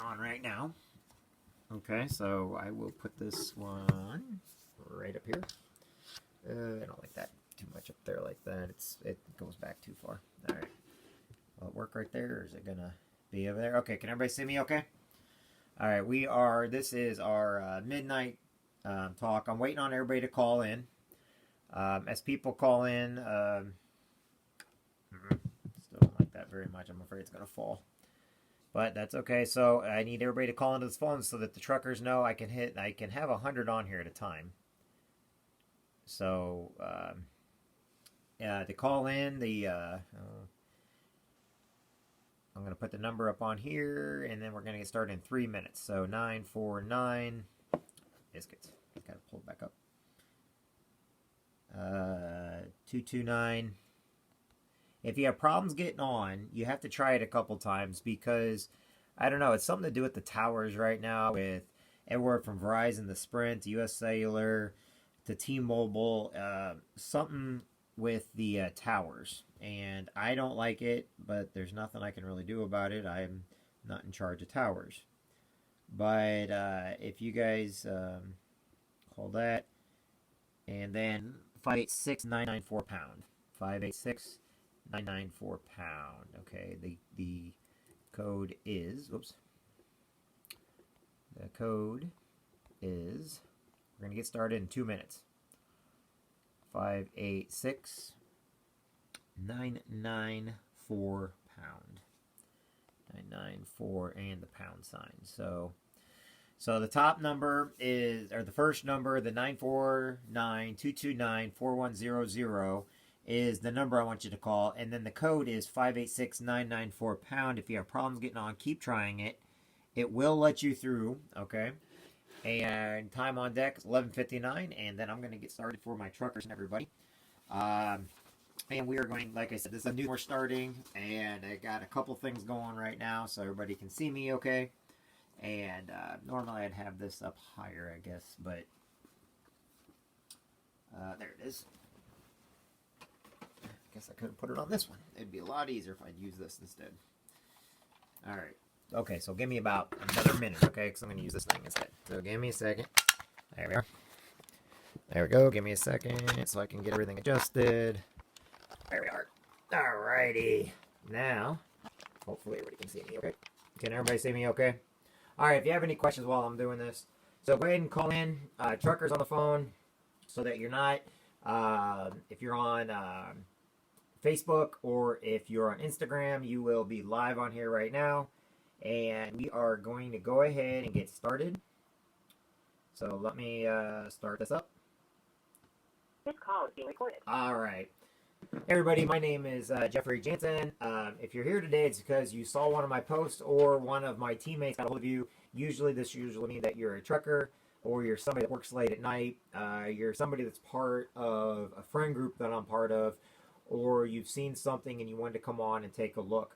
on right now. Okay, so I will put this one right up here. I don't like that too much up there like that. It goes back too far. All right. Will it work right there, or is it gonna be over there? Okay, can everybody see me? Okay. All right, this is our midnight talk. I'm waiting on everybody to call in. As people call in, still don't like that very much. I'm afraid it's gonna fall. But that's okay. So I need everybody to call into this phone so that the truckers know I can have 100 on here at a time. So to call in, I'm going to put the number up on here, and then we're going to get started in 3 minutes. So 949 biscuits. Got to pull it back up. 229. If you have problems getting on, you have to try it a couple times because, I don't know, it's something to do with the towers right now with everywhere from Verizon to Sprint to US Cellular to T-Mobile, something with the towers. And I don't like it, but there's nothing I can really do about it. I'm not in charge of towers. But if you guys call that, and then 586-994 pound. 586 994 pound. Okay, the code is, oops. The code is, we're going to get started in 2 minutes. 586 994 pound. 994 and the pound sign. So the top number is, or the first number, the 949-229-4100 is the number I want you to call, and then the code is 586-994 pound. If you have problems getting on, keep trying it. It will let you through, okay? And time on deck is 11:59, and then I'm going to get started for my truckers and everybody. And we are going, like I said, this is a new we're starting, and I got a couple things going right now so everybody can see me okay. And normally I'd have this up higher, I guess, but there it is. Guess I could have put it on this one. It'd be a lot easier if I'd use this instead. Alright. Okay, so give me about another minute, okay? Because I'm going to use this thing instead. So give me a second. There we are. There we go. Give me a second so I can get everything adjusted. There we are. Alrighty. Now, hopefully everybody can see me, okay? Can everybody see me okay? Alright, if you have any questions while I'm doing this, so go ahead and call in. Truckers on the phone so that you're not, if you're on Facebook or if you're on Instagram, you will be live on here right now. And we are going to go ahead and get started. So let me start this up. This call is being recorded. All right. Everybody, my name is Jeffrey Jansen. If you're here today, it's because you saw one of my posts or one of my teammates got a hold of you. This usually means that you're a trucker or you're somebody that works late at night. You're somebody that's part of a friend group that I'm part of, or you've seen something and you wanted to come on and take a look.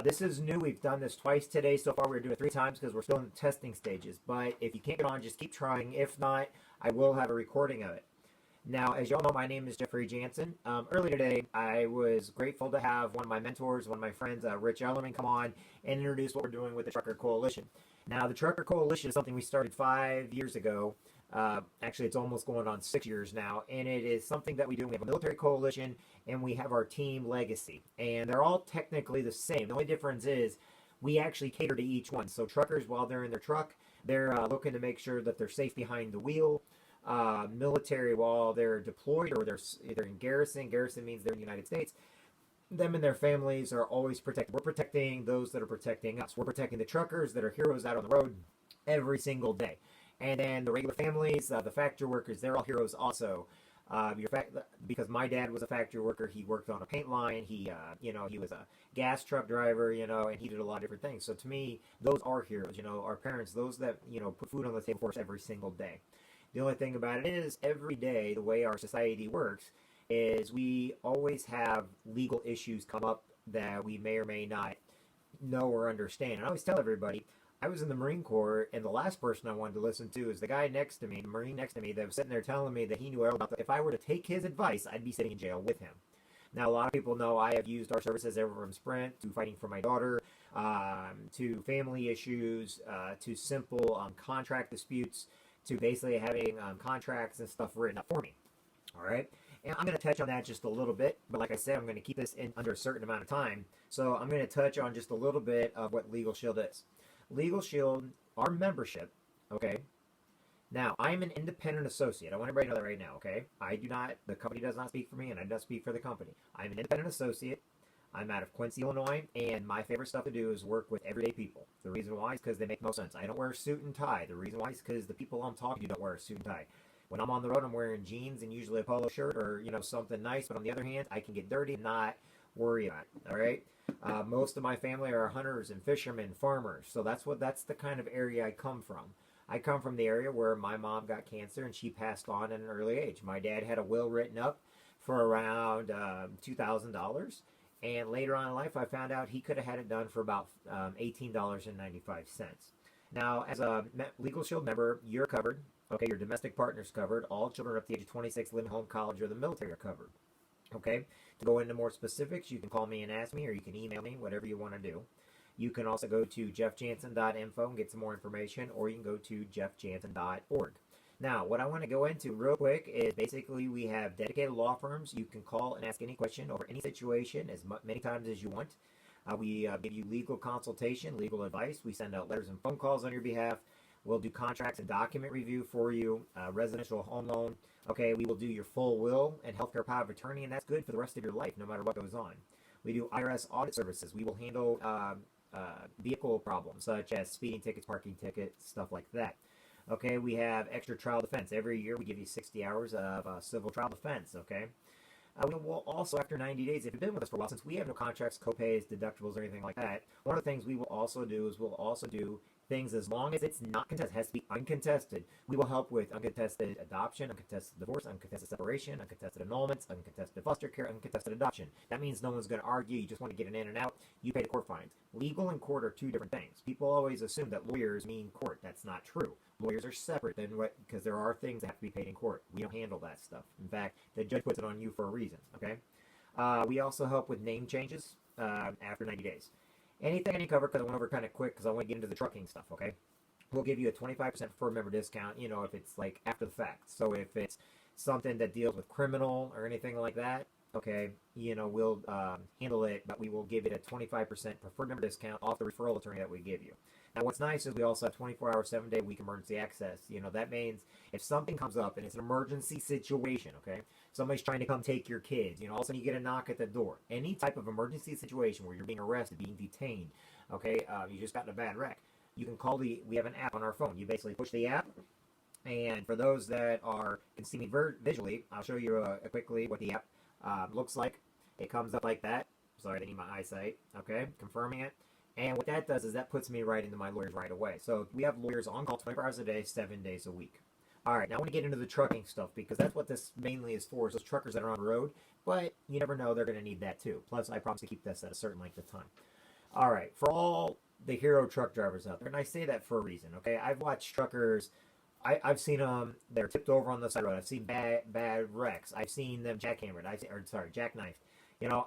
This is new. We've done this twice today so far. We're doing it 3 times because we're still in the testing stages. But if you can't get on, just keep trying. If not, I will have a recording of it. Now, as you all know, my name is Jeffrey Jansen. Earlier today, I was grateful to have one of my mentors, one of my friends, Rich Ellerman, come on and introduce what we're doing with the Trucker Coalition. Now, the Trucker Coalition is something we started 5 years ago. Actually, it's almost going on 6 years now, and it is something that we do. We have a military coalition, and we have our team Legacy, and they're all technically the same. The only difference is we actually cater to each one. So truckers, while they're in their truck, they're looking to make sure that they're safe behind the wheel. Military, while they're deployed or they're either in garrison means they're in the United States, them and their families are always protected. We're protecting those that are protecting us. We're protecting the truckers that are heroes out on the road every single day. And then the regular families, the factory workers, they're all heroes also. Because my dad was a factory worker, he worked on a paint line, he was a gas truck driver, and he did a lot of different things. So to me, those are heroes, our parents, those that, put food on the table for us every single day. The only thing about it is, every day, the way our society works is we always have legal issues come up that we may or may not know or understand. And I always tell everybody, I was in the Marine Corps, and the last person I wanted to listen to is the guy next to me, the Marine next to me, that was sitting there telling me that he knew all about that. If I were to take his advice, I'd be sitting in jail with him. Now, a lot of people know I have used our services everywhere from Sprint to fighting for my daughter, to family issues, to simple contract disputes, to basically having contracts and stuff written up for me. All right. And I'm going to touch on that just a little bit, but like I said, I'm going to keep this in under a certain amount of time. So I'm going to touch on just a little bit of what Legal Shield is. Legal Shield, our membership, okay. Now, I'm an independent associate. I want everybody to know that right now, okay? The company does not speak for me, and I don't speak for the company. I'm an independent associate. I'm out of Quincy, Illinois, and my favorite stuff to do is work with everyday people. The reason why is because they make most sense. I don't wear a suit and tie. The reason why is because the people I'm talking to don't wear a suit and tie. When I'm on the road, I'm wearing jeans and usually a polo shirt or, something nice. But on the other hand, I can get dirty and not worry about it, all right? Most of my family are hunters and fishermen, farmers. So that's the kind of area I come from. I come from the area where my mom got cancer and she passed on at an early age. My dad had a will written up for around $2,000. And later on in life, I found out he could have had it done for about $18.95. Now, as a Legal Shield member, you're covered. Okay, your domestic partner's covered. All children up to the age of 26 living home, college, or the military are covered. Okay, to go into more specifics, you can call me and ask me, or you can email me, whatever you want to do. You can also go to jeffjansen.info and get some more information, or you can go to jeffjansen.org. Now, what I want to go into real quick is basically we have dedicated law firms. You can call and ask any question over any situation as many times as you want. We give you legal consultation, legal advice. We send out letters and phone calls on your behalf. We'll do contracts and document review for you, residential home loan. Okay, we will do your full will and healthcare power of attorney, and that's good for the rest of your life, no matter what goes on. We do IRS audit services. We will handle vehicle problems such as speeding tickets, parking tickets, stuff like that. Okay, we have extra trial defense. Every year we give you 60 hours of civil trial defense, okay? We will also, after 90 days, if you've been with us for a while, since we have no contracts, co-pays, deductibles, or anything like that, one of the things we will also do is we'll also do things as long as it's not contested, it has to be uncontested. We will help with uncontested adoption, uncontested divorce, uncontested separation, uncontested annulments, uncontested foster care, uncontested adoption. That means no one's going to argue. You just want to get it in and out. You pay the court fines. Legal and court are two different things. People always assume that lawyers mean court. That's not true. Lawyers are separate than what, because there are things that have to be paid in court. We don't handle that stuff. In fact, the judge puts it on you for a reason, okay? We also help with name changes after 90 days. Anything I need to cover, because I went over kind of quick, because I want to get into the trucking stuff, okay? We'll give you a 25% for member discount, if it's like after the fact. So if it's something that deals with criminal or anything like that, okay, we'll handle it, but we will give it a 25% preferred member discount off the referral attorney that we give you. Now, what's nice is we also have 24-hour, 7-day-a-week emergency access. That means if something comes up and it's an emergency situation, okay, somebody's trying to come take your kids, all of a sudden you get a knock at the door. Any type of emergency situation where you're being arrested, being detained, okay, you just got in a bad wreck, you can call we have an app on our phone. You basically push the app, and for those that can see me visually, I'll show you quickly what the app looks like. It comes up like that. Sorry, I need my eyesight. Okay, confirming it. And what that does is that puts me right into my lawyers right away. So we have lawyers on call 24 hours a day, 7 days a week. All right, now I want to get into the trucking stuff because that's what this mainly is for, is those truckers that are on the road. But you never know, they're going to need that too. Plus, I promise to keep this at a certain length of time. All right, for all the hero truck drivers out there, and I say that for a reason, okay? I've watched truckers, I've seen them, they're tipped over on the side of the road. I've seen bad wrecks. I've seen them jackhammered, jackknifed.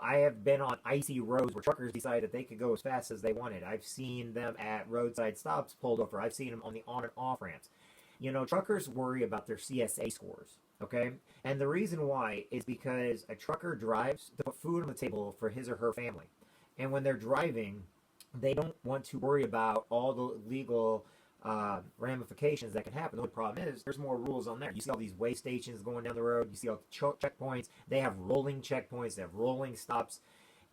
I have been on icy roads where truckers decided that they could go as fast as they wanted. I've seen them at roadside stops pulled over. I've seen them on the on and off ramps. Truckers worry about their CSA scores, okay? And the reason why is because a trucker drives to put food on the table for his or her family. And when they're driving, they don't want to worry about all the legal ramifications that can happen. The only problem is there's more rules on there. You see all these way stations going down the road. You see all the checkpoints. They have rolling checkpoints. They have rolling stops.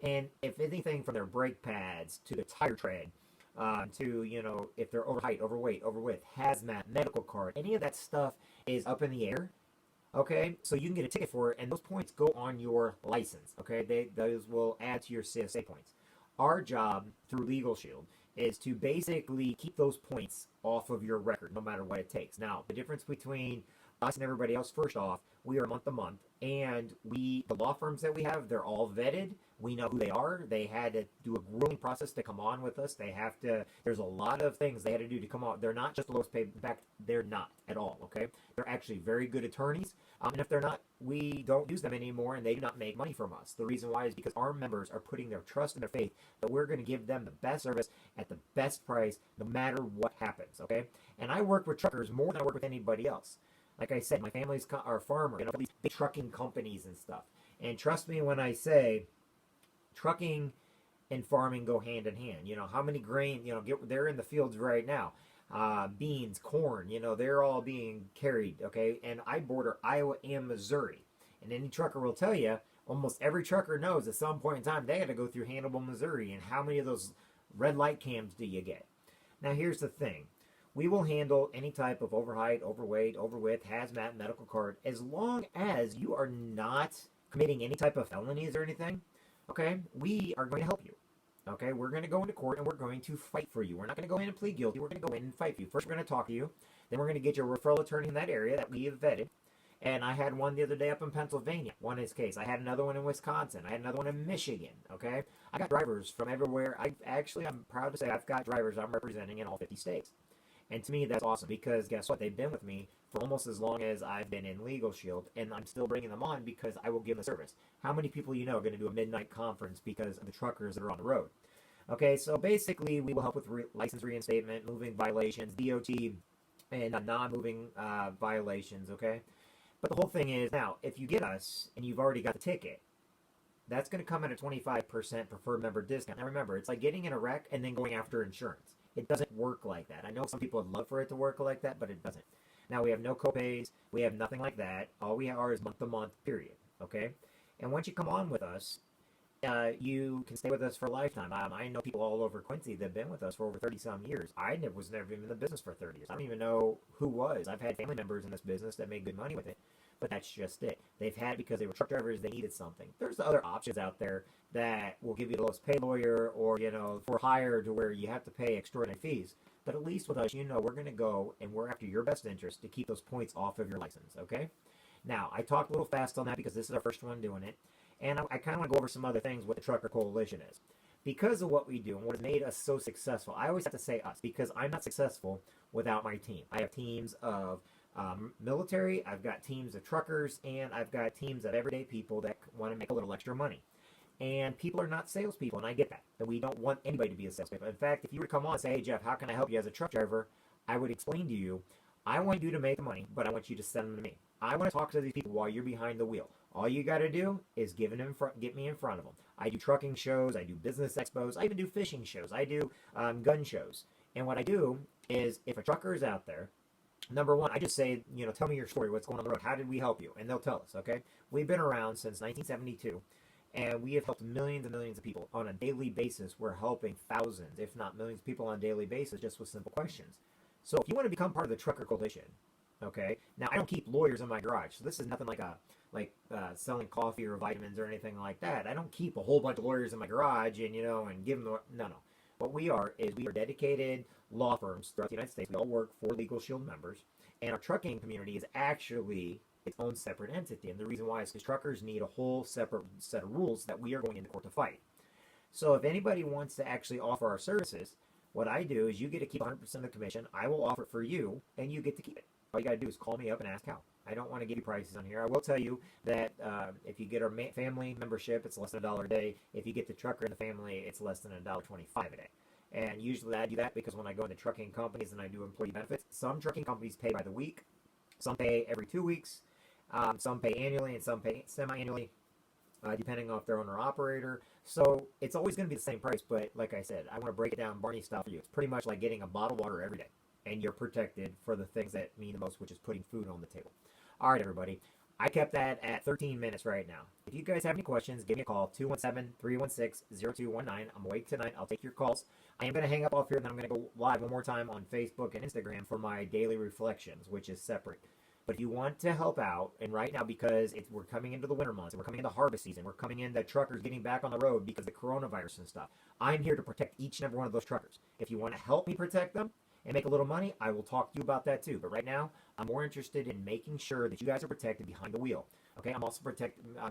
And if anything from their brake pads to the tire tread to, if they're over height, overweight, overwidth, hazmat, medical card, any of that stuff is up in the air. Okay, so you can get a ticket for it, and those points go on your license. Okay, those will add to your CSA points. Our job through Legal Shield is to basically keep those points off of your record, no matter what it takes. Now, the difference between us and everybody else, first off, we are month to month, and the law firms that we have, they're all vetted. We know who they are. They had to do a grueling process to come on with us. They have to, there's a lot of things they had to do to come on. They're not just the lowest paid. In fact, they're not at all, okay? They're actually very good attorneys. And if they're not, we don't use them anymore, and they do not make money from us. The reason why is because our members are putting their trust and their faith that we're going to give them the best service at the best price, no matter what happens, okay? And I work with truckers more than I work with anybody else. Like I said, my family's are farmers, you know, these big trucking companies and stuff. And trust me when I say, trucking and farming go hand in hand. You know, how many grain, you know, they're in the fields right now. Beans, corn, you know, they're all being carried, okay? And I border Iowa and Missouri. And any trucker will tell you, almost every trucker knows at some point in time they got to go through Hannibal, Missouri. And how many of those red light cams do you get? Now, here's the thing. We will handle any type of overheight, overweight, overwidth, hazmat, medical card, as long as you are not committing any type of felonies or anything. Okay, we are going to help you. Okay, we're going to go into court and we're going to fight for you. We're not going to go in and plead guilty. We're going to go in and fight for you. First, we're going to talk to you. Then we're going to get your referral attorney in that area that we have vetted. And I had one the other day up in Pennsylvania, one in his case. I had another one in Wisconsin. I had another one in Michigan. Okay, I got drivers from everywhere. I'm proud to say I've got drivers I'm representing in all 50 states. And to me, that's awesome because guess what? They've been with me for almost as long as I've been in Legal Shield, and I'm still bringing them on because I will give them the service. How many people you know are going to do a midnight conference because of the truckers that are on the road? Okay, so basically, we will help with license reinstatement, moving violations, DOT, and non-moving violations, okay? But the whole thing is, now, if you get us and you've already got the ticket, that's going to come at a 25% preferred member discount. Now remember, it's like getting in a wreck and then going after insurance. It doesn't work like that. I know some people would love for it to work like that, but it doesn't. Now, we have no copays. We have nothing like that. All we are is month-to-month, period, okay? And once you come on with us, you can stay with us for a lifetime. I know people all over Quincy that have been with us for over 30-some years. I was never even in the business for 30 years. I don't even know who was. I've had family members in this business that made good money with it, but that's just it. They've had it because they were truck drivers. They needed something. There's other options out there that will give you the lowest paid lawyer or, you know, for hire to where you have to pay extraordinary fees. But at least with us, you know, we're going to go and we're after your best interest to keep those points off of your license, okay? Now, I talked a little fast on that because this is our first one doing it. And I kind of want to go over some other things what the Trucker Coalition is. Because of what we do and what has made us so successful, I always have to say us because I'm not successful without my team. I have teams of military, I've got teams of truckers, and I've got teams of everyday people that want to make a little extra money. And people are not salespeople, and I get that. And we don't want anybody to be a salesperson. In fact, if you were to come on and say, hey, Jeff, how can I help you as a truck driver? I would explain to you, I want you to make the money, but I want you to send them to me. I want to talk to these people while you're behind the wheel. All you got to do is get me in front of them. I do trucking shows. I do business expos. I even do fishing shows. I do gun shows. And what I do is if a trucker is out there, number one, I just say, you know, tell me your story. What's going on the road? How did we help you? And they'll tell us, okay? We've been around since 1972, and we have helped millions and millions of people on a daily basis. We're helping thousands, if not millions of people on a daily basis just with simple questions. So if you want to become part of the Trucker Coalition, okay? Now, I don't keep lawyers in my garage, so this is nothing like selling coffee or vitamins or anything like that. I don't keep a whole bunch of lawyers in my garage and, you know, and give them no. What we are is we are dedicated law firms throughout the United States. We all work for Legal Shield members, and our trucking community is actually its own separate entity. And the reason why is because truckers need a whole separate set of rules that we are going into court to fight. So if anybody wants to actually offer our services, what I do is you get to keep 100% of the commission. I will offer it for you, and you get to keep it. All you got to do is call me up and ask how. I don't want to give you prices on here. I will tell you that if you get our family membership, it's less than $1 a day. If you get the trucker in the family, it's less than $1.25 a day. And usually I do that because when I go into trucking companies and I do employee benefits, some trucking companies pay by the week, some pay every 2 weeks, some pay annually, and some pay semi-annually, depending on if they're owner-operator. So it's always going to be the same price, but like I said, I want to break it down Barney style for you. It's pretty much like getting a bottle of water every day, and you're protected for the things that mean the most, which is putting food on the table. All right, everybody. I kept that at 13 minutes right now. If you guys have any questions, give me a call, 217-316-0219. I'm awake tonight. I'll take your calls. I am going to hang up off here, and then I'm going to go live one more time on Facebook and Instagram for my daily reflections, which is separate. But if you want to help out, and right now, because we're coming into the winter months, and we're coming into harvest season, we're coming into truckers getting back on the road because of the coronavirus and stuff, I'm here to protect each and every one of those truckers. If you want to help me protect them and make a little money, I will talk to you about that too. But right now, I'm more interested in making sure that you guys are protected behind the wheel. Okay, I'm also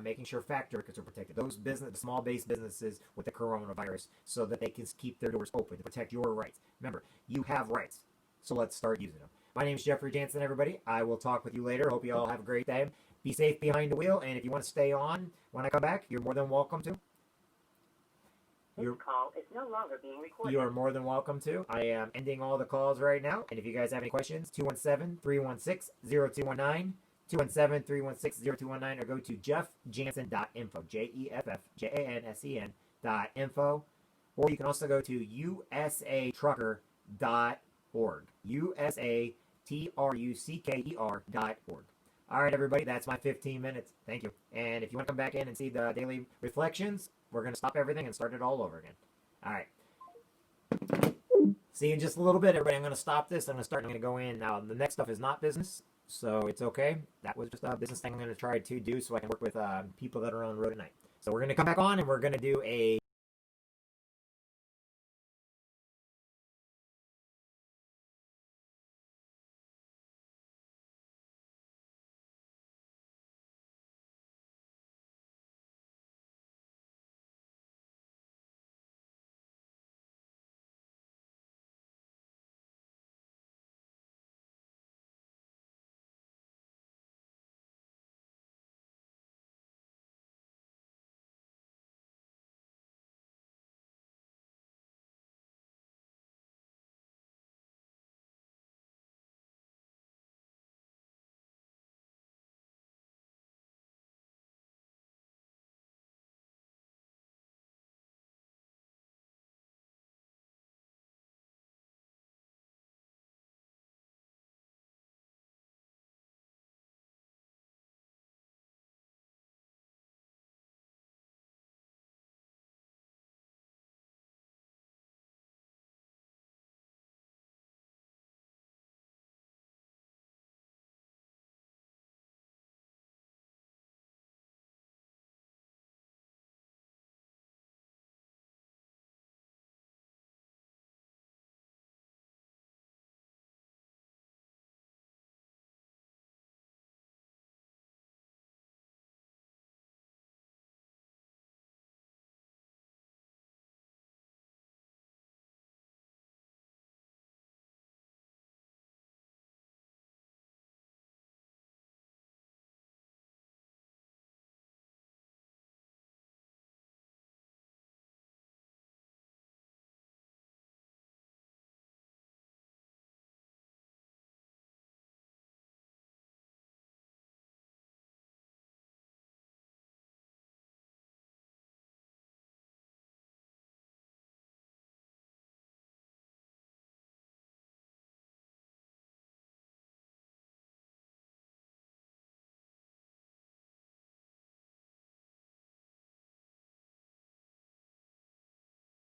making sure factory workers are protected. Those the small-based businesses with the coronavirus, so that they can keep their doors open to protect your rights. Remember, you have rights, so let's start using them. My name is Jeffrey Jansen, everybody. I will talk with you later. Hope you all have a great day. Be safe behind the wheel, and if you want to stay on when I come back, you're more than welcome to. This call is no longer being recorded. You are more than welcome to. I am ending all the calls right now, and if you guys have any questions, 217-316-0219, 217-316-0219, or go to jeffjansen.info, jeffjansen.info, or you can also go to usatrucker.org, usatrucker.org. All right, everybody, that's my 15 minutes. Thank you. And if you want to come back in and see the daily reflections, we're going to stop everything and start it all over again. All right. See you in just a little bit, everybody. I'm going to stop this. I'm going to go in. Now, the next stuff is not business, so it's okay. That was just a business thing I'm going to try to do so I can work with people that are on the road at night. So we're going to come back on, and we're going to do a